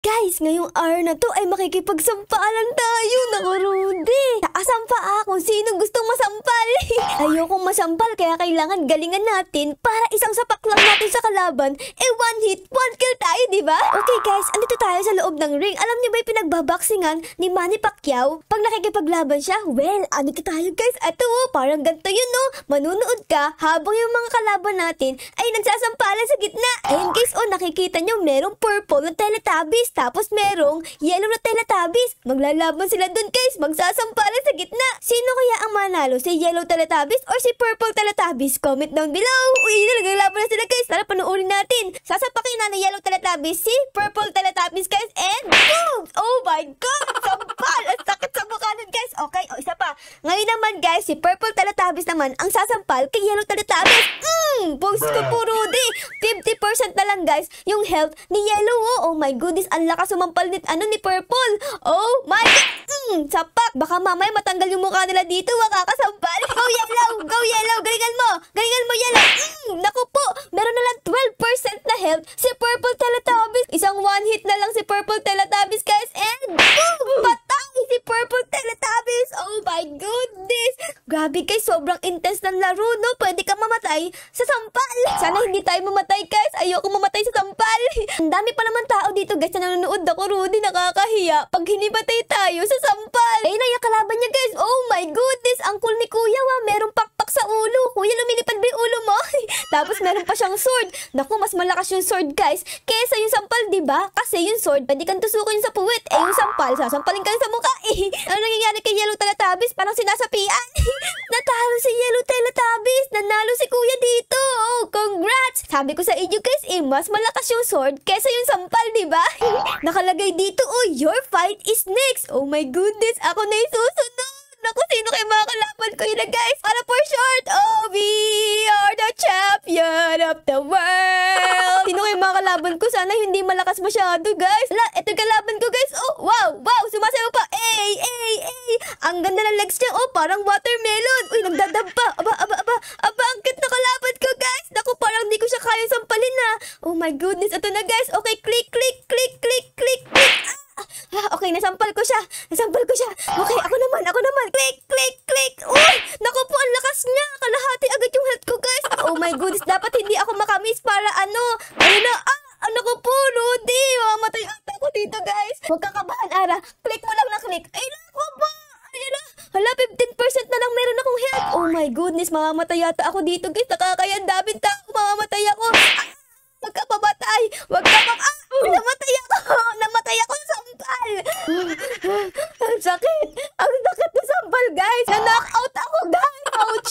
Guys, ngayong araw na to ay makikipagsampalan tayo. Naku, Rudy. Nakasampa ako. Sino gustong masampal? Ayokong masampal kaya kailangan galingan natin para isang sapak lang natin sa kalaban. One hit, one kill tayo, diba? Okay guys, andito tayo sa loob ng ring. Alam niyo ba yung pinagbaboxingan ni Manny Pacquiao? Pag nakikipaglaban siya, well, andito tayo guys. Ito parang ganito yun manunood ka habang yung mga kalaban natin ay nagsasampalan sa gitna. Ayun guys, nakikita nyo merong purple na Teletubbies. Tapos merong yellow na Teletubbies. Maglalaban sila dun guys. Magsasampalan sa gitna. Sino kaya ang manalo? Si yellow Teletubbies or si purple Teletubbies? Comment down below. Uy, naglaban na sila guys. Tara, panoorin natin. Sasapakin na ng yellow Teletubbies si purple Teletubbies guys. And boom! Oh my God! Sampal! Ang sakit sa mukha nun guys. Okay, isa pa. Ngayon naman guys, si purple Teletubbies naman ang sasampal kay yellow Teletubbies. Post ko po, Rudy. 50% na lang guys yung health ni yellow. Oh my goodness, ang lakas sumampal ni purple. Oh my God. Sapak. Baka mamaya matanggal yung mukha nila dito. Makakasampal. Go yellow. Go yellow. Galingan mo. Galingan mo yellow. Naku po. Meron na lang 12% na health si purple Teletubbies. Isang one hit na lang si purple Teletubbies guys. And boom! Patay si purple Teletubbies. Oh my goodness. Grabe guys. Sobrang intense ng laro, no? Pwede ka mamatay sa sampal. Sana hindi tayo mamatay guys. Ayoko mamatay sa sampal. Ang dami pa naman tao dito guys na nanonood. Ako, Rudy, nakakahiya pag hinibatay tayo sa sampal. Ayun na yung kalaban niya guys. Oh my goodness. Ang cool ni kuya merong pakpak sa ulo. Kuya, lumilipad ba yung ulo mo? Tapos meron pa siyang sword. Naku, mas malakas yung sword guys kesa yung sampal, diba? Kasi yung sword pwede kang tusukin sa puwet. Yung sampal, sasampalin ka sa mukha. Ano nangyayari kay yellow Teletubbies? Parang sinasapian. Natalo si yellow Teletubbies. Nanalo si kuya dito. Oh, congrats. Sabi ko sa inyo guys, mas malakas yung sword kesa yung sampal, diba? Nakalagay dito, your fight is next. Oh my goodness, ako na yung susunod. Naku, sino kayo mga kalaban ko yun guys? Para for short, we are the champion of the world. Sino kayo mga kalaban ko? Sana hindi malakas masyado guys. Ito yung kalaban ko guys. Oh, wow, sumasayaw pa. Ang ganda ng legs niya. Oh, parang watermelon. Uy, nagdadab pa. Aba, ang cute na kalaban ko guys. Naku, parang hindi ko siya kaya sampalin Oh my goodness, ito na guys. Okay, click. Okay, nasampal ko siya. Okay, ako naman. Click. Uy, naku po, ang lakas niya. Kalahati agad yung health ko, guys. Oh my goodness, dapat hindi ako makamiss para ayun na, naku po, Rudy. Mamamatay ata ako dito, guys. Huwag kang kabahan, Ara. Click mo lang na click. Ay, naku po. Ayun na. Hala, 15% na lang meron akong health. Oh my goodness, mamamatay yata ako dito, guys. Nakakaya, daming tao. Mamamatay ako. Huwag ka pamatay. Namatay ako sa sampal. Ang sakit na sampal guys. Na-knockout ako guys.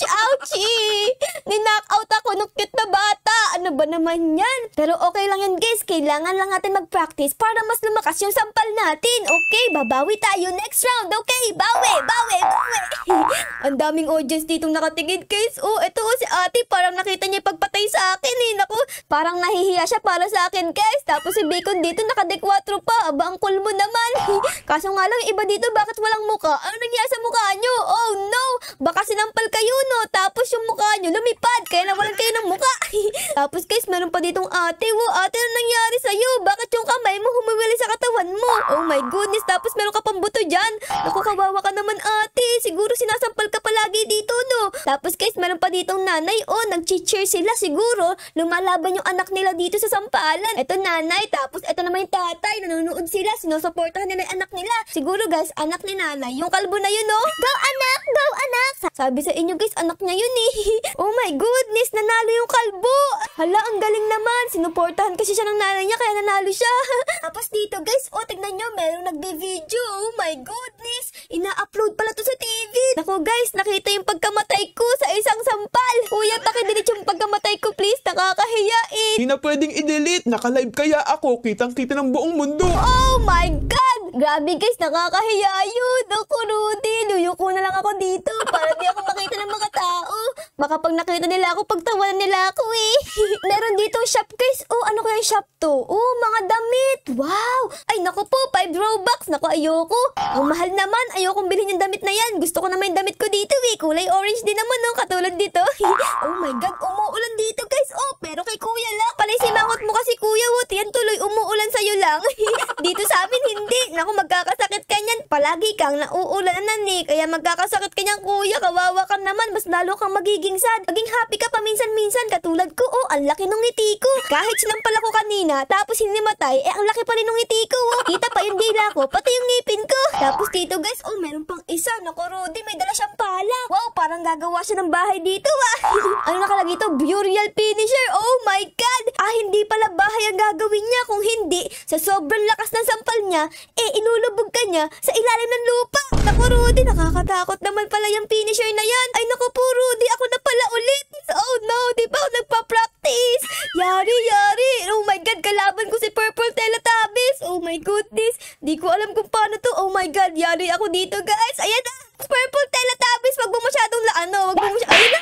Ouchie. Ni-knockout ako nung cute na bata. Ano ba naman yan? Pero okay lang yan guys. Kailangan lang natin mag-practice para mas lumakas yung sampal natin. Okay, babawi tayo next round. Okay, bawi. Ang daming audience ditong nakatingin guys. Ito si ate. Parang nakita niya pagpatay sa akin Naku, parang nahihiya siya para sa akin guys. Tapos si Bacon dito naka-deck 4 pa. Aba, ang cool mo naman. Kaso nga lang, iba dito bakit walang muka? Ano nangyari sa mukha nyo? Oh no, baka sinampal kayo no. Tapos yung mukha nyo lumipad, kaya nawalan kayo ng muka. Tapos guys, meron pa ditong ate. Ate, ano nangyari sa'yo? Bakit yung kamay mo humiwili sa katawan mo? Oh my goodness, tapos meron ka pang buto dyan. Naku, kawawa ka naman ate. Siguro sinasampal ka palagi dito no. Tapos guys, meron pa ditong nanay. Nag-cheer sila. Siguro lumalaban yung anak nila dito sa sampalan. Ito nanay, tapos ito naman yung tatay. Nanonood sila, sinusuportahan nila yung anak nila. Siguro guys, anak ni nanay. Yung kalbo na yun Go anak! Sabi sa inyo guys, anak niya yun Oh my goodness, nanalo yung kalbo. Hala, ang galing naman. Sinuportahan kasi siya ng nanay niya, kaya nanalo siya. Tapos dito guys, tignan nyo, merong nagbe-video. Oh my goodness, ina-upload pala to sa TV. Naku guys, nakita yung pagkamatay ko sa isang sampal. Kuya, pakidelete yung pagkamatay ko please. Nakakahiya Hindi na pwedeng i-delete. Naka-live kaya ako. Kitang-kita ng buong mundo. Oh my God! Grabe guys, nakakahiya yun. Ako, Rudy, luyuko na lang ako dito para di ako makita ng mga tao. Baka pag nakita nila ako, pagtawanan nila ako eh. Meron dito shop guys. Oh, ano kaya yung shop to? Oh, mga damit. Wow. Ay, naku po, 5 Robux. Naku, ayoko. Ang mahal naman. Ayokong bilhin yung damit na yan. Gusto ko naman yung damit ko dito eh. Kulay orange din naman, no? Katulad dito. Oh my God, umuulan dito guys. Oh, pero kay kuya lang. Palisimangot mo kasi kuya, what? Yan tuloy, umuulan sa'yo lang. Dito sa amin, hindi. Naku, magkakasakit ka niyan. Palagi kang nauulanan eh. Kaya magkakasakit ka niyan, kuya. Kawawa ka naman. Mas lalo kang magiging sad. Maging happy ka paminsan-minsan. Katulad ko, oh, ang laki nung ngiti ko. Kahit sinampal ako kanina, tapos hindi matay, ang laki pa rin nung ngiti ko. Oh. Kita pa yung dila ko, pati yung ngipin ko. Tapos dito guys, oh, meron pang isa. Naku, Rudy, may dala siyang pala. Wow, parang gagawa siya ng bahay dito, ah. Ano nakalagay ito? Burial finisher. Oh my God. Ah, hindi pala bahay ang gagawin niya. Kung hindi, sa sobrang lakas ng sampal niya, eh, inulubog ka niya sa ilalim ng lupa. Naku, Rudy, nakakatakot naman pala yung finisher na yan. Ay, naku po, Rudy, ako na pala ulit. Oh no, di ba ako nagpa-practice? Yari. Oh my God, kalaban ko si Purple Teletubbies. Oh my goodness, di ko alam kung paano to. Oh my God, yari ako dito guys. Ayan na, Purple Teletubbies, wag mo masyadong wag mo masyadong, ayun na.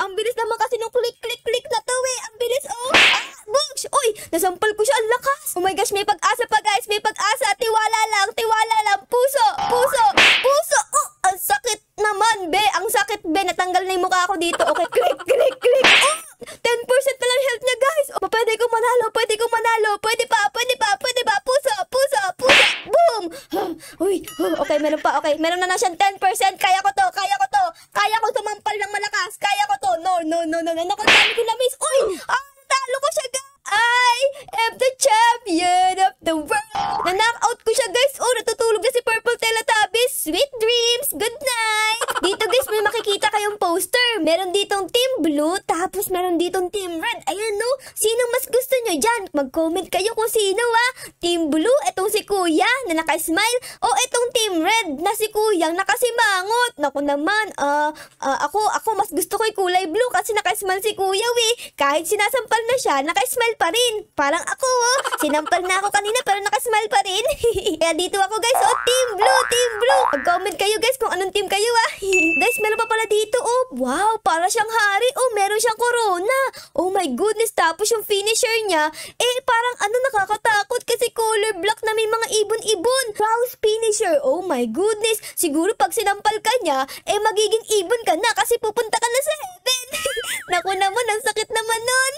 Ang bilis naman kasi nung click na to eh. Ang bilis, oh. Ah, boosh. Uy, nasampal ko siya, ang lakas. Oh my gosh, may pag-asa pa guys, may pag-asa. Tiwala lang. Puso. Oh, ang sakit naman, be. Ang sakit, be. Natanggal na yung mukha ko dito. Okay, click. Oh, 10% na lang health niya, guys. Oh, pwede kong manalo. Pwede pa. Puso. Boom. Uy, okay, meron pa. Okay, meron na siyang 10%. Kaya ko to. Kaya ko tumampal ng malakas. Kaya ko to. No. Naku, dami ko na miss. Uy, talo ko siya, guys. I am the champion of the world. Na-knockout ko siya, guys. Oh, natutulog na si Purple Teletubbies. Sweet dreams. Good night. Dito, guys, may makikita kayong poster. Meron ditong Team Blue, tapos meron ditong Team Red. Ayan, no? Sinong mas gusto nyo dyan? Mag-comment kayo kung sino, Team Blue, etong si Kuya na naka-smile. O etong Team Red na si Kuyang nakasimangot. Naku naman, ako mas gusto ko yung kulay blue kasi naka-smile si Kuya, Kahit sinasampal na siya, naka-smile pa rin. Parang ako, Sinampal na ako kanina pero naka-smile pa rin. Kaya dito ako, guys. Oh, Team Blue. Mag-comment kayo, guys, kung anong team kayo, Guys, meron pa pala dito, oh. Wow, para siyang hari. Oh, meron siyang corona. Oh my goodness. Tapos yung finisher niya, parang nakakatakot kasi color black na may mga ibon-ibon. Crows finisher. Oh my goodness. Siguro pag sinampal ka niya, magiging ibon ka na kasi pupunta ka na sa heaven. Naku naman, ang sakit naman nun.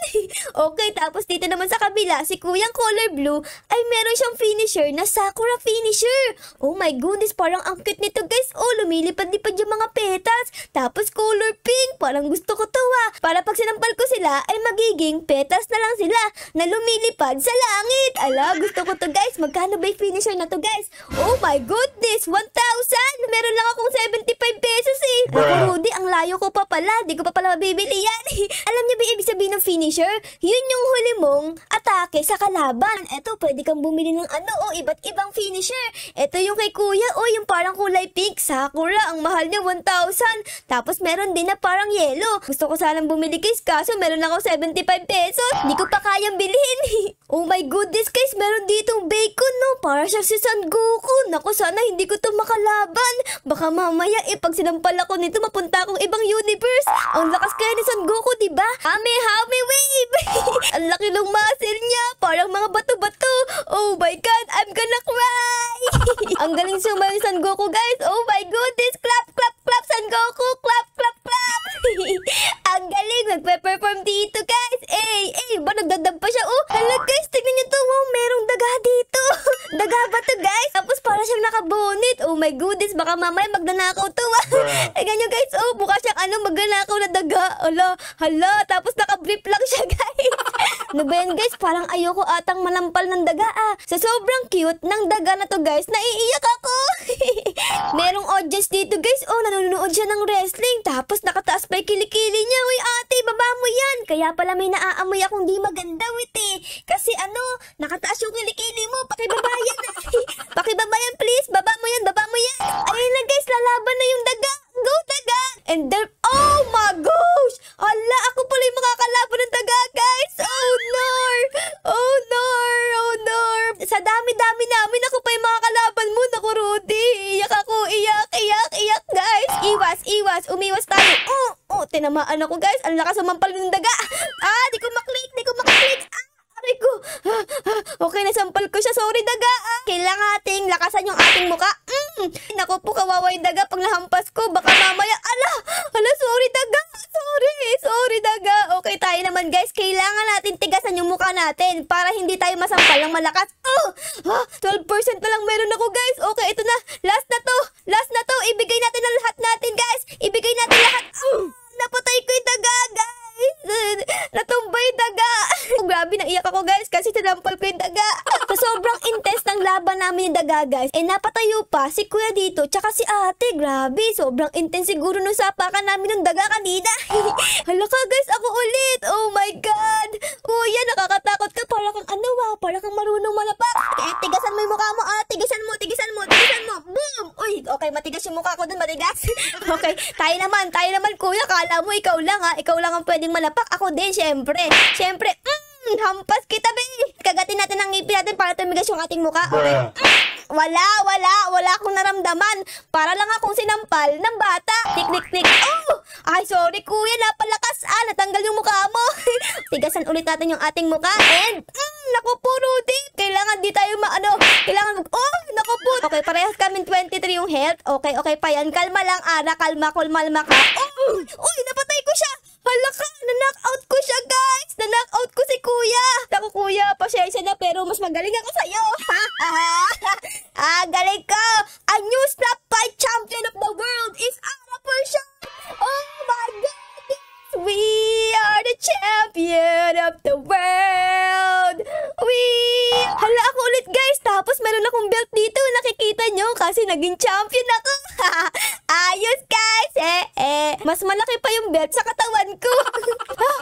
Okay, tapos dito naman sa kabila, si Kuyang color blue ay meron siyang finisher na Sakura finisher. Oh my goodness, parang ang cute nito, guys. Oh, lumilipad-lipad yung mga petals. Tapos color pink, parang gusto ko to, Para pag sinampal ko sila, ay magiging petals na lang sila na lumilipad sa langit. Ala, gusto ko to, guys. Magkano ba yung finisher na to, guys? Oh my goodness, 1,000. Meron lang akong 75 pesos eh. Naku, Rudy, ang layo ko pa pala. Di ko pa pala mabibili yan. Alam niyo ba ibig sabihin ng finisher? Yun yung huli mong atake sa kalaban. Eto, pwede kang bumili ng iba't ibang finisher. Eto yung kay Kuya, yung parang kulay pink, Sakura. Ang mahal niya, 1,000. Tapos meron din na parang yellow. Gusto ko sanang bumili, guys, kaso meron ako 75 pesos. Di ko pa kayang bilhin. Oh my goodness, guys, meron ditong bacon, no? Para siya si Son Goku. Naku, sana hindi ko to makalaban. Baka mamaya, pag sinampal ako nito, mapunta akong ibang universe. Ang lakas kaya ni Son Goku, diba? Hame wave. Ang laki ng muscle niya. Parang mga bato-bato. Oh my God, I'm gonna cry. Ang galing sumayo ni Son Goku, guys. Oh my goodness. Clap, Son Goku. Clap. Ang galing. Nagpe-perform dito, guys. Ba, nagdadab pa siya. Oh, hala, guys, tignan niyo to. Oh, merong daga dito. Daga ba to, guys? Tapos para siyang nakabonit. Oh my goodness, baka mamaya magnanakaw to, Tignan niyo, guys. Oh, mukha siyang magnanakaw na daga. Hala, tapos nakabrief lang siya, guys. Ano ba yan, guys? Parang ayoko atang manampal ng daga, Sa sobrang cute ng daga na to, guys, naiiyak ako. Merong audience dito, guys. Oh, nanonood siya ng wrestling. Tapos nakataas pa yung kilikili niya. Uy, ate, baba mo yan. Kaya pala may naaamoy akong di maganda, Kasi nakataas yung kilikili mo. Pakibabayan. Pakibabayan, please. Baba mo yan. Ayun na, guys, lalaban na yung daga. Go, daga. And there, oh my gosh. Hala, ako pala yung makakalaban ng daga, guys. Oh no. Sa dami-dami namin, ako pa yung makakalaban Rudy. Iyak ako. Iyak, guys. Iwas. Umiwas tayo. Tinamaan ako, guys. Ang lakas sumampal ng daga. Di ko maklik. Aray ko. Okay, nasampal ko siya. Sorry, daga. Kailangan nating lakasan yung ating muka. Naku po, kawawa yung daga pag nahampas ko. Baka mamaya, sorry, daga. Sorry, daga. Okay, tayo naman, guys. Kailangan natin tigasan yung mukha natin para hindi tayo masampal ng malakas. 12% na lang meron ako, guys. Okay, ito na. Last na to. Ibigay natin ang lahat natin, guys. Ibigay natin lahat. Napatay ko yung daga, guys. Natumba yung daga. Grabe, naiyak ako, guys, kasi sinampal ko yung daga. Sa sobrang intense ng laban namin yung daga, guys, napatayo pa si kuya dito, tsaka si ate. Grabe, sobrang intense siguro nung sapakan namin ng daga kanina. Hala ka, guys, ako ulit. Oh my God. Kuya, nakakatakot ka. Para kang marunong malapak. Tigasan mo yung mukha mo, tigasan mo. Boom! Uy, okay, matigas yung mukha ko dun, matigas. Okay, tayo naman, kuya. Kala mo, ikaw lang ang pwedeng malapak. Ako din, syempre, hampas kita, be. Kagatin natin ang ngipin natin para tumigas yung ating mukha. Okay. Wala akong naramdaman. Para lang akong sinampal ng bata. Tik. Ay, sorry, kuya. Napalakas. Natanggal yung mukha mo. Tigasan ulit natin yung ating mukha. And, naku po, Rudy. Kailangan di tayo naku po. Okay, parehas kami 23 yung health. Okay pa yan. Kalma lang, Ara. Kalma ka. Uy, napatay ko siya. Hala ka, na-knockout ko siya, guys. Na-knockout ko si kuya. Naku, kuya, pasensya na, pero mas magaling ako sa'yo. Galing ko. A new slap fight champion of the world is Ara Persha. Oh my God. We are the champion of the world. Hala ako ulit, guys. Tapos meron akong belt dito. Nakikita nyo kasi naging champion ako. Ayos, guys. Mas malaki pa yung belt sa katawan ko.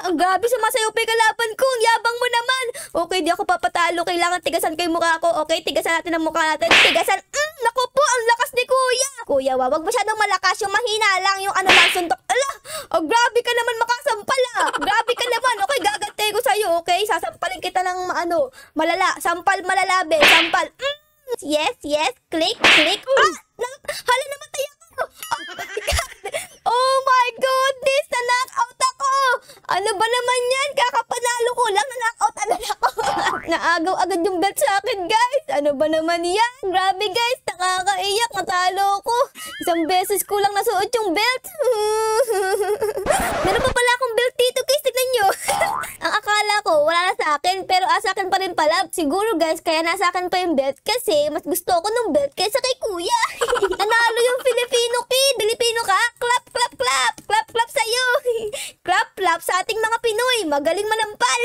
Ang grabe, sumasayaw pa yung kalaban ko. Ang yabang mo naman. Okay, di ako papatalo. Kailangan tigasan ko yung mukha ko. Okay, tigasan natin ang mukha natin. Naku po, ang lakas ni kuya. Kuya, wag masyadong malakas. Yung mahina lang, yung suntok. Grabe ka naman makasampal. Grabe ka naman. Okay, gagantay ko sa'yo. Okay, sasampalin kita ng malala. Sampal, malalabe. Sampal. Yes. Click. Hala, namatay ako. Oh my goodness, na-knockout ako. Ano ba naman yan? Kakapanalo ko lang, na-knockout agad ako. Naagaw agad yung belt sa akin, guys. Ano ba naman yan? Grabe, guys, nakakaiyak. Natalo ko. Isang beses ko lang nasuot yung belt. Meron pa pala akong belt dito, guys. Tignan nyo. Ang akala ko, wala na sa akin. Pero sa akin pa rin pala. Siguro, guys, kaya nasa akin pa yung belt. Kasi mas gusto ko ng belt kaysa kay kuya. Nanalo yung Filipino kid. Filipino ka? Clap sa'yo. Clap sa ating mga Pinoy. Magaling manampal.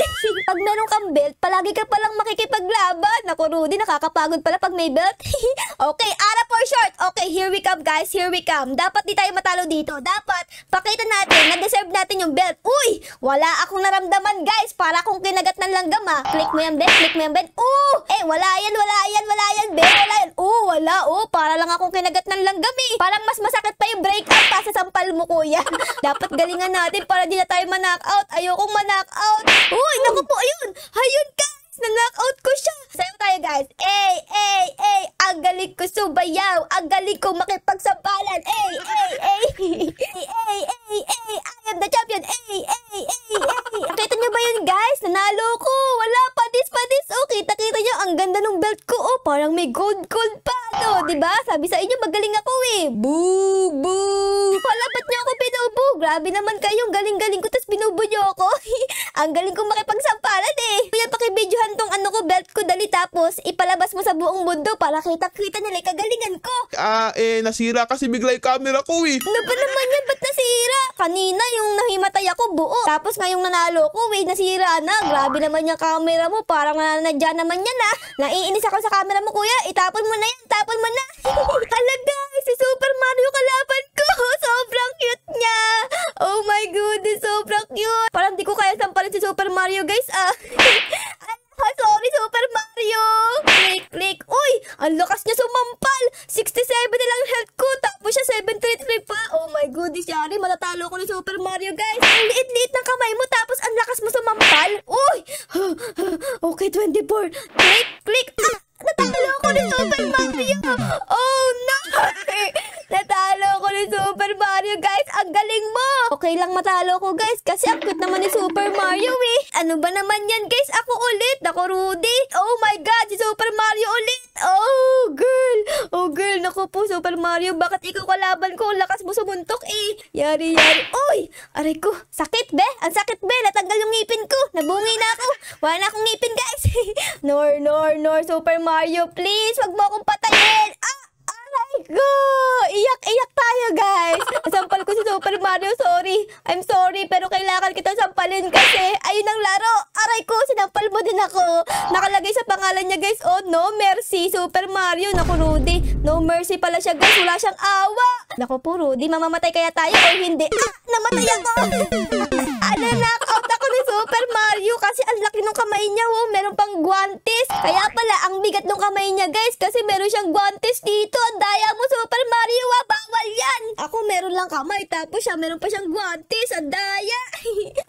Pag meron kang belt, palagi ka palang makikipaglaban. Naku, Rudy, nakakapagod pala pag may belt. Okay, Ara for short. Okay, here we come, guys. Here we come. Dapat di tayo matalo dito. Dapat pakita natin na deserve natin yung belt. Uy, wala akong naramdaman, guys. Para akong kinagat ng langgam, Click mo yan, bet. Wala yan, bet. Wala. Para lang akong kinagat ng langgam, Parang mas masakit pa yung breakout pa sa sampal mo, kuya. Dapat galingan natin para di na tayo ma-knockout. Ayokong ma-knockout. Uy, naku po, ayun, guys. Na-knockout ko siya. Sayo tayo, guys. Ang galing ko subayaw. Ang galing ko makipagsampalan. I am the champion. Kita nyo ba yun, guys? Nanalo ko. Wala, padis. Kita nyo, ang ganda ng belt ko. Parang may gold pa. Diba? Sabi sa inyo, magaling ako, Boo! Wala, ba't nyo ako binubo? Grabe naman kayo. Galing ko, tapos binubo nyo ako. Ang galing ko makipagsampalan, Kaya pakibidyohan tong belt ko, dali, tapos ipalabas mo sa buong mundo para kita nila yung kagalingan ko. Nasira kasi bigla yung camera ko, Ano ba naman yan? Ba't nasira? Kanina yung nahimatay ako buo. Tapos ngayong nanalo ko, nasira na. Grabe naman yung camera mo. Parang nanadya naman yan, Naiinis ako sa camera mo, kuya. Itapon mo na yan. Tapon mo na. Hala, guys, si Super Mario kalaban ko. Sobrang cute niya. Oh my goodness, sobrang cute. Parang di ko kaya sampalin si Super Mario, guys, Sorry, Super Mario. Click. Uy, ang lakas niya sumampal. 67 na lang health ko. Tapos siya 733 pa. Oh my goodness, yari. Matatalo ko ni Super Mario, guys. Ang liit-liit ng kamay mo. Tapos ang lakas mo sumampal. Uy. Okay, 24. Click. Natalo ko ni Super Mario. Oh no! Natalo ko ni Super Mario, guys. Ang galing mo. Okay lang matalo ko, guys, kasi ang cute naman ni Super Mario eh. Ano ba naman yan, guys? Ako ulit. Ako Rudy. Oh my God, si Super Mario ulit. Oh girl. Oh girl, naku po Super Mario. Bakit ikaw kalaban ko? Ang lakas mo sumuntok eh. Yari. Uy! Aray ko. Sakit be. Ang sakit be. Natanggal yung ngipin ko. Nabungi na ako. Wala na akong ngipin, guys. Nor, Super Mario. Please, wag mo akong patayin. Aray ko. Iyak tayo, guys. Sampal ko si Super Mario. Sorry. I'm sorry. Pero kailangan kita sampalin kasi ayun ang laro. Aray ko. Sinampal mo din ako. Nakalagay sa pangalan niya, guys. Oh, no mercy. Super Mario. Naku, Rudy. No mercy pala siya, guys. Wala siyang awa. Naku po, Rudy. Mamamatay kaya tayo o hindi? Namatay ako. Knock-out ako ni Super Mario kasi ang laki ng kamay niya. Oh, meron pang guantes. Kaya pala, ang bigat ng kamay niya, guys, kasi meron siyang guantes dito. Ang daya mo, Super Mario. Bawal yan. Ako meron lang kamay, tapos siya meron pa siyang guantes. Ang daya.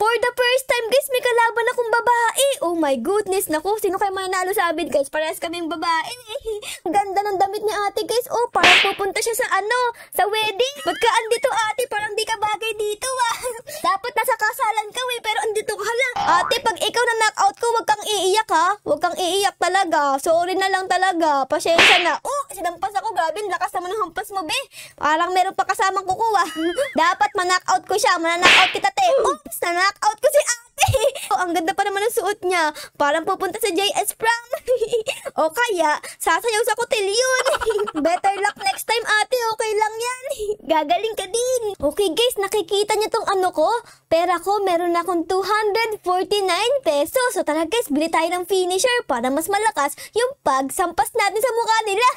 For the first time, guys, may kalaban akong babae. Oh my goodness. Naku, sino kayo manalo sa amin, guys? Parehas kaming babae. Ang ganda ng damit ni ate, guys. Oh, parang pupunta siya sa sa wedding. Ba't ka andito, ate? Parang di ka bagay dito, Dapat nasa kasalan ka, pero andito ka lang. Ate, pag ikaw na knockout ko, wag kang iiyak, ha? Wag kang iiyak talaga. Sorry na lang talaga. Pasensya na. Oh, sinampas ako. Grabe, lakas naman ng hampas mo, be. Parang meron pa kasamang kukuha. Dapat ma-knockout ko siya. Ma-knockout kita, te. Oops, na-knockout ko si ate. Oh, ang ganda pa naman ng suot niya. Parang pupunta sa JS Prom. O kaya, sasayaw sa cotillion. Better luck next time, ate. Okay lang yan. Gagaling ka din. Okay, guys, nakikita niyo tong ko? Pera ko, meron akong 249 pesos. So tara, guys, bili tayo ng finisher para mas malakas yung pagsampas natin sa mukha nila.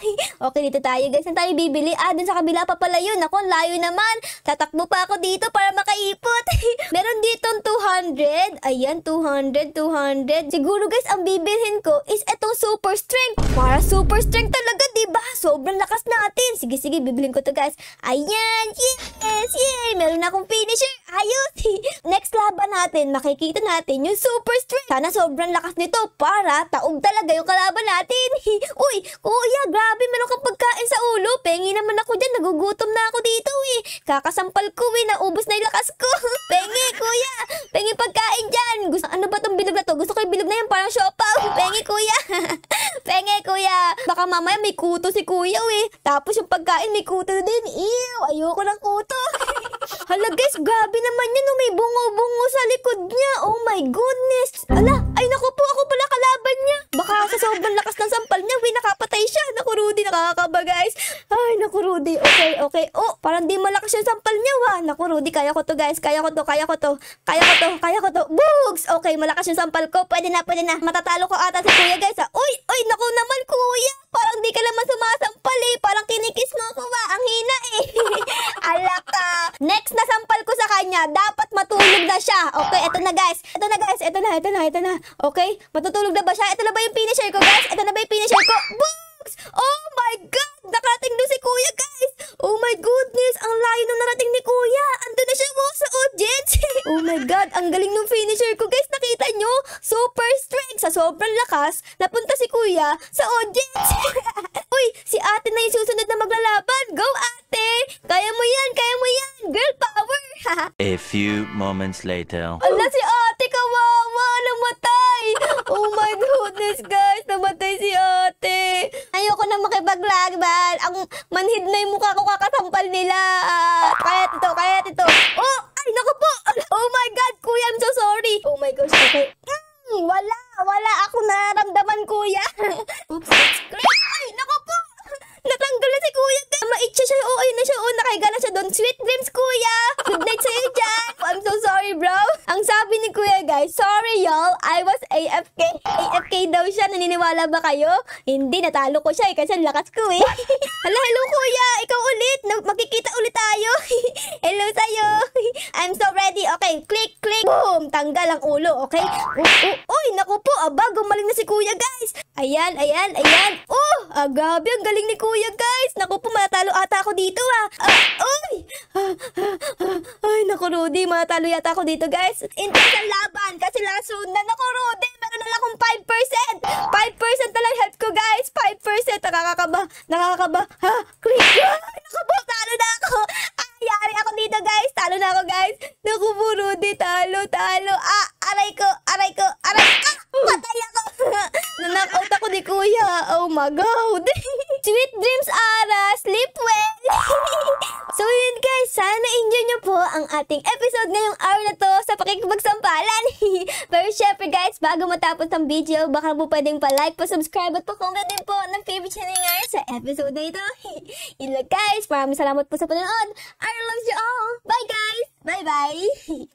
Okay, dito tayo, guys. Saan tayo bibili? Dun sa kabila pa pala yun. Ako, layo naman. Tatakbo pa ako dito para makaipot. Meron ditong 200. Ayan, 200. Siguro, guys, ang bibilhin ko is etong super strength. Para super strength talaga, diba? Sobrang lakas natin. Sige, bibilhin ko to, guys. Ayan, yes, yay. Meron akong finisher. Ayos. Next laban natin, makikita natin yung super strength. Sana sobrang lakas nito para taog talaga yung kalaban natin. Uy, kuya, grabe, meron kang pagkain sa ulo. Pengi naman ako dyan, nagugutom na ako dito Kakasampal ko naubos na yung lakas ko. Pengi, kuya. Pengi pagkain dyan. Ano ba tong bilog na to? Gusto ko yung bilog na yan, parang siopaw. Pengi, kuya. Pengi, kuya. Baka mamaya may kuto si kuya Tapos yung pagkain may kuto din. Ew, ayoko ng kuto. Hala, guys, grabe naman yan. May bungo-bungo sa likod niya. Oh my goodness. Ala, ay naku po, ako pala kalaban niya. Baka sa sobrang lakas ng sampal niya, nakapatay siya. Naku, Rudy, nakakaba, guys. Ay, naku, Rudy. Okay. Oh, parang di malakas yung sampal niya, Naku, Rudy, kaya ko to, guys. Kaya ko to. Bugs! Okay, malakas yung sampal ko. Pwede na. Matatalo ko ata si kuya, guys, Uy, naku naman, kuya. Parang di ka naman sumasampal, Parang kinikis mo ko, Ang hina, Ala ka. Next na sampal ko sa kanya, dapat matulog na siya. Okay, ito na, guys. Ito na. Okay, matutulog na ba siya? Ito na ba yung finisher ko, guys? Bugs! Oh my God! Nakarating doon si kuya, guys! Oh my goodness! Ang layo nung narating ni kuya! Andun na siya sa audience! Oh my God! Ang galing nung finisher ko, guys! Nakita nyo? Super strength! Sa sobrang lakas, napunta si kuya sa audience! Uy! Si ate na yung susunod na maglalaban! Go, ate! Kaya mo yan! Girl power! A few moments later. Ala, si ate! Kawawa! Namatay! Oh my goodness, guys! Namatay si ate! Ayoko na makipaglaban. Ang manhid na yung mukha ko kakasampal nila. Kaya ito. Oh! Ay, naku po! Oh my God, kuya, I'm so sorry. Oh my gosh, okay. Wala ako nararamdaman, kuya. Oops, that's great. Ay, naku po! Natanggal na si kuya. Maitsa siya. Oh, ayun na siya. Oh, nakahiga na siya doon. Sweet dreams, kuya. Good night sa'yo dyan. I'm so sorry, bro. Ang sabi ni kuya, guys, sorry, y'all. I was AFK. AFK daw siya. Naniniwala ba kayo? Hindi, natalo ko siya kasi ang lakas ko Hello, kuya. Ikaw ulit. Magkikita ulit tayo. Hello sa'yo. I'm so ready. Okay, click. Boom. Tanggal ang ulo, okay? Uy, naku po. Gumaling na si kuya, guys. Ayan. Oh, grabe. Ang galing ni kuya, guys. Naku po, matalo ata ako dito, Ay, naku, Rudy. Matalo yata ako dito, guys. Intense ang laban kasi last round na. Naku, Rudy. meron na lang akong 5%. 5% na lang health ko, guys. 5%. Nakakakaba. Ha? Click. Nakabo, talo na ako. Yari ako dito, guys. Talo na ako, guys. Naku, Rudy. Talo. Aray ko. Patay ako. Knock-out ako ni Kuya. Oh my God. Sweet dreams, Ara. Sleep well. So yun, guys. Sana enjoy nyo po ang ating episode ngayong araw na to sa pakikipagsampalan. Pero syempre, guys, bago matapos ang video, baka po pwedeng pa-like, pa-subscribe at pa-comment din po ng favorite channel ngayon sa episode na ito. Yun lang, guys. Maraming salamat po sa panonood. I love you all. Bye, guys. Bye-bye.